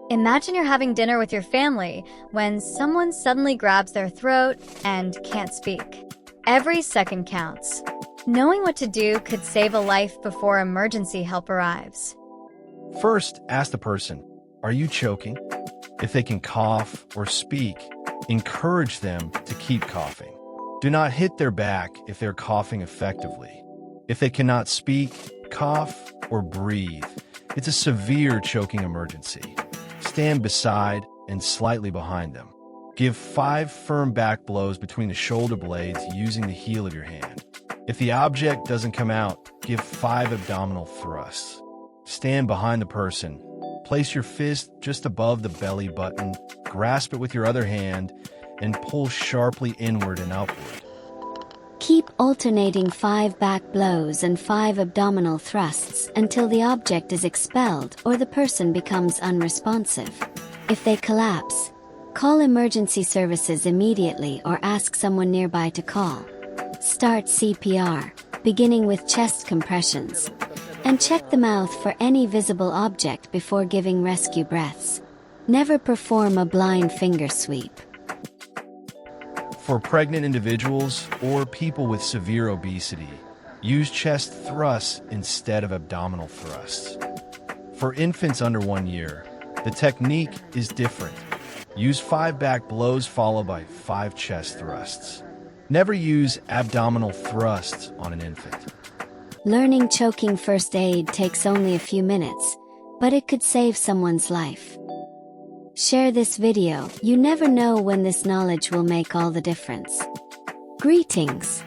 Imagine you're having dinner with your family when someone suddenly grabs their throat and can't speak. Every second counts. Knowing what to do could save a life before emergency help arrives. First, ask the person, "Are you choking?" If they can cough or speak, encourage them to keep coughing. Do not hit their back if they're coughing effectively. If they cannot speak, cough, or breathe, it's a severe choking emergency. Stand beside and slightly behind them. Give 5 firm back blows between the shoulder blades using the heel of your hand. If the object doesn't come out, give 5 abdominal thrusts. Stand behind the person. Place your fist just above the belly button, grasp it with your other hand, and pull sharply inward and outward. Keep alternating 5 back blows and 5 abdominal thrusts until the object is expelled or the person becomes unresponsive. If they collapse, call emergency services immediately or ask someone nearby to call. Start CPR, beginning with chest compressions, and check the mouth for any visible object before giving rescue breaths. Never perform a blind finger sweep. For pregnant individuals or people with severe obesity, use chest thrusts instead of abdominal thrusts. For infants under 1 year, the technique is different. Use 5 back blows followed by 5 chest thrusts. Never use abdominal thrusts on an infant. Learning choking first aid takes only a few minutes, but it could save someone's life. Share this video. You never know when this knowledge will make all the difference. Greetings!